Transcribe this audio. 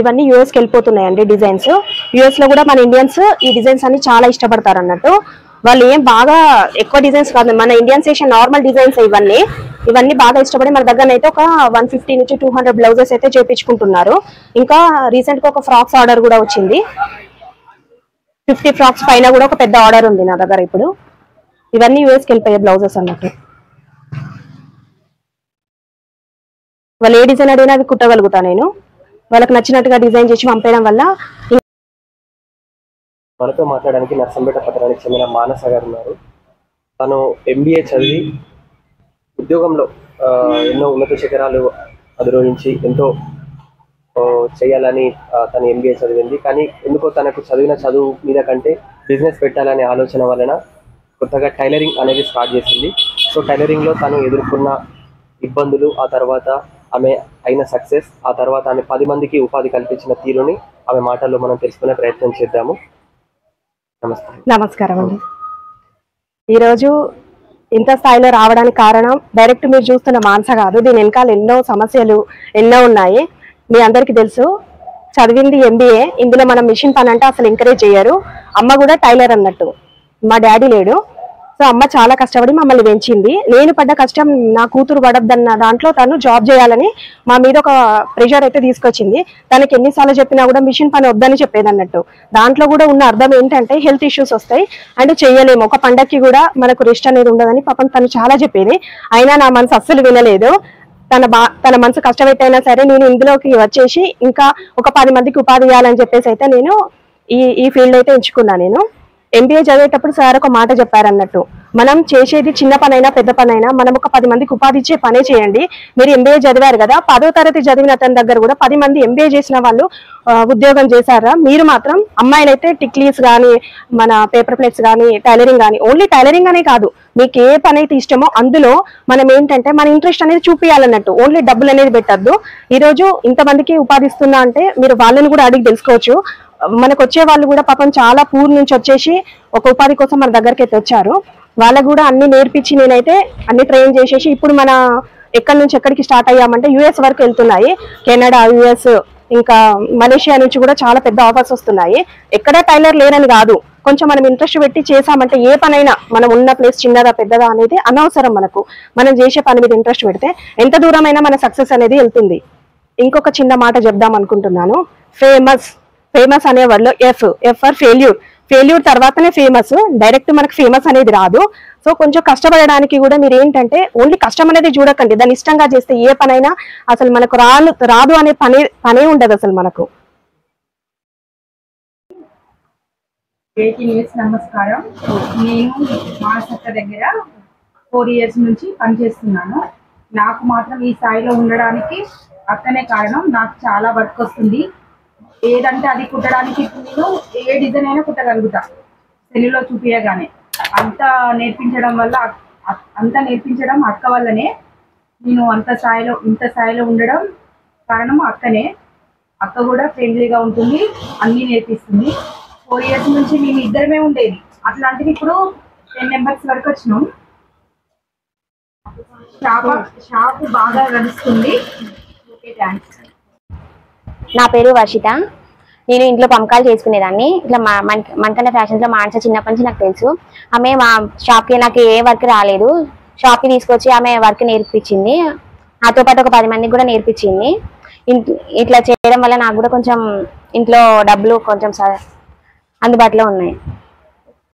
ఇవన్నీ యూఎస్కి వెళ్ళిపోతున్నాయండి designs. US లో కూడా మన ఇండియన్స్ ఈ డిజైన్స్ అన్ని చాలా ఇష్టపడతారు అన్నట్టు. వాళ్ళు ఏం బాగా ఎక్కువ డిజైన్స్ కాదు, మన ఇండియన్ సెక్షన్ నార్మల్ డిజైన్స్ ఇవన్నీ బాగా ఇష్టపడి మన దగ్గర అయితే ఒక 150 నుంచి 200 బ్లౌజెస్ అయితే చేపించుకుంటున్నారు. ఇంకా రీసెంట్ గా ఒక ఫ్రాక్స్ ఆర్డర్ కూడా వచ్చింది. 50 ఫ్రాక్స్ పైన కూడా ఒక పెద్ద ఆర్డర్ ఉంది నా దగ్గర ఇప్పుడు. ఇవన్నీ యూఎస్కి వెళ్ళిపోయే బ్లౌజెస్ అన్నట్టు. వాళ్ళు ఏ డిజైన్ అడిగినా అవి కుట్టగలుగుతా నేను. వాళ్ళకి నచ్చినట్టుగా డిజైన్ చేసి పంపేయడం వల్ల. మనతో మాట్లాడడానికి నర్సంపేట పట్టణానికి చెందిన మానస గారు ఉన్నారు. తను MBA చదివి ఉద్యోగంలో ఎన్నో ఉన్నత శిఖరాలు అధిరోహించి ఎంతో చేయాలని తను MBA చదివింది. కానీ ఎందుకో తనకు చదివిన చదువు మీద కంటే బిజినెస్ పెట్టాలనే ఆలోచన వలన కొత్తగా టైలరింగ్ అనేది స్టార్ట్ చేసింది. సో టైలరింగ్లో తను ఎదుర్కొన్న ఇబ్బందులు, ఆ తర్వాత ఆమె అయిన సక్సెస్, ఆ తర్వాత ఆమె 10 మందికి ఉపాధి కల్పించిన తీరుని ఆమె మాటల్లో మనం తెలుసుకునే ప్రయత్నం చేద్దాము. నమస్కారం అండి. ఈరోజు ఇంత స్థాయిలో రావడానికి కారణం డైరెక్ట్ మీరు చూస్తున్న మానస కాదు. దీని వెనకాల ఎన్నో సమస్యలు ఎన్నో ఉన్నాయి. మీ అందరికీ తెలుసు, చదివింది MBA. ఇందులో మనం మిషన్ పని అంటే అసలు ఎంకరేజ్ చేయరు. అమ్మ కూడా టైలర్ అన్నట్టు, మా డాడీ లేడు. సో అమ్మ చాలా కష్టపడి మమ్మల్ని పెంచింది. నేను పడ్డ కష్టం నా కూతురు పడద్దన్న దాంట్లో తను జాబ్ చేయాలని మా మీద ఒక ప్రెషర్ అయితే తీసుకొచ్చింది. తనకి ఎన్నిసార్లు చెప్పినా కూడా మిషన్ పని వద్దని చెప్పేది అన్నట్టు. దాంట్లో కూడా ఉన్న అర్థం ఏంటంటే హెల్త్ ఇష్యూస్ వస్తాయి అండ్ చేయలేము, ఒక పండక్కి కూడా మనకు రెస్ట్ అనేది ఉండదని పాపం తను చాలా చెప్పేది. అయినా నా మనసు అస్సలు వినలేదు. తన మనసు కష్టపెట్టైనా సరే నేను ఇందులోకి వచ్చేసి ఇంకా ఒక 10 మందికి ఉపాధి ఇవ్వాలని చెప్పేసి అయితే నేను ఈ ఫీల్డ్ అయితే ఎంచుకున్నాను. నేను MBA చదివేటప్పుడు సార్ ఒక మాట చెప్పారన్నట్టు, మనం చేసేది చిన్న పనైనా పెద్ద పనైనా మనం ఒక 10 మందికి ఉపాధి ఇచ్చే పనే చేయండి. మీరు MBA చదివారు కదా, 10వ తరగతి చదివిన అతని దగ్గర కూడా 10 మంది MBA చేసిన వాళ్ళు ఉద్యోగం చేశారా? మీరు మాత్రం అమ్మాయిలైతే టిక్లీస్ కానీ, మన పేపర్ ప్లేట్స్ కానీ, టైలరింగ్ కానీ, ఓన్లీ టైలరింగ్ అనే కాదు, మీకు ఏ పని అయితే ఇష్టమో అందులో మనం ఏంటంటే మన ఇంట్రెస్ట్ అనేది చూపించాలన్నట్టు. ఓన్లీ డబ్బులు అనేది పెట్టద్దు. ఈరోజు ఇంతమందికి ఉపాధి ఇస్తున్నా అంటే మీరు వాళ్ళని కూడా అడిగి తెలుసుకోవచ్చు. మనకు వచ్చే వాళ్ళు కూడా పాపం చాలా పూర్ నుంచి వచ్చేసి ఒక ఉపాధి కోసం మన దగ్గరికి అయితే వచ్చారు. వాళ్ళకు కూడా అన్ని నేర్పించి నేనైతే అన్ని ట్రైన్ చేసేసి ఇప్పుడు మన ఎక్కడి నుంచి ఎక్కడికి స్టార్ట్ అయ్యామంటే US వరకు వెళ్తున్నాయి. కెనడా, US, ఇంకా మలేషియా నుంచి కూడా చాలా పెద్ద ఆఫర్స్ వస్తున్నాయి. ఎక్కడ టైలర్ లేరని కాదు, కొంచెం మనం ఇంట్రెస్ట్ పెట్టి చేసామంటే ఏ పనైనా మనం ఉన్న ప్లేస్ చిన్నదా పెద్దదా అనేది అనవసరం. మనం చేసే పని మీద ఇంట్రెస్ట్ పెడితే ఎంత దూరమైనా మన సక్సెస్ అనేది వెళ్తుంది. ఇంకొక చిన్న మాట చెప్దాం అనుకుంటున్నాను. ఫేమస్ అనే వర్డ్లో ఎఫ్ ఫర్ ఫెయిల్యూర్ తర్వాతనే ఫేమస్. డైరెక్ట్ మనకు ఫేమస్ అనేది రాదు. సో కొంచెం కష్టపడడానికి కూడా మీరు ఏంటంటే ఓన్లీ కష్టం అనేది చూడకండి, దాన్ని ఇష్టంగా చేస్తే ఏ పనైనా అసలు మనకు రాదు అనే పనే ఉండదు అసలు మనకు. నమస్కారం. నేను మానసక్క దగ్గర 4 years నుంచి పనిచేస్తున్నాను. నాకు మాత్రం ఈ స్థాయిలో ఉండడానికి అక్కనే కారణం. నాకు చాలా వర్క్ వస్తుంది, ఏదంటే అది కుట్టడానికి నేను ఏ డిజైన్ అయినా కుట్టగలుగుతా సెల్లులో చూపించగానే. అంత నేర్పించడం అక్క వల్లనే నేను ఇంత స్థాయిలో ఉండడం కారణం అక్కనే. అక్క కూడా ఫ్రెండ్లీగా ఉంటుంది, అన్నీ నేర్పిస్తుంది. 4 years నుంచి మేము ఇద్దరమే ఉండేది, అట్లాంటిది ఇప్పుడు 10 members వరకు వచ్చినాం. షాప్ బాగా నడుస్తుంది. Okay, thanks. నా పేరు వర్షిత. నేను ఇంట్లో పంపకాలు చేసుకునేదాన్ని. ఇట్లా మనకన్నా ఫ్యాషన్స్లో మానస చిన్నప్పటి నుంచి నాకు తెలుసు. ఆమె మా షాప్కి నాకు ఏ వర్క్ రాలేదు, షాప్కి తీసుకొచ్చి ఆమె వర్క్ నేర్పించింది. నాతో పాటు ఒక 10 మందికి కూడా నేర్పించింది. ఇట్లా చేయడం వల్ల నాకు కూడా కొంచెం ఇంట్లో డబ్బులు కొంచెం అందుబాటులో ఉన్నాయి.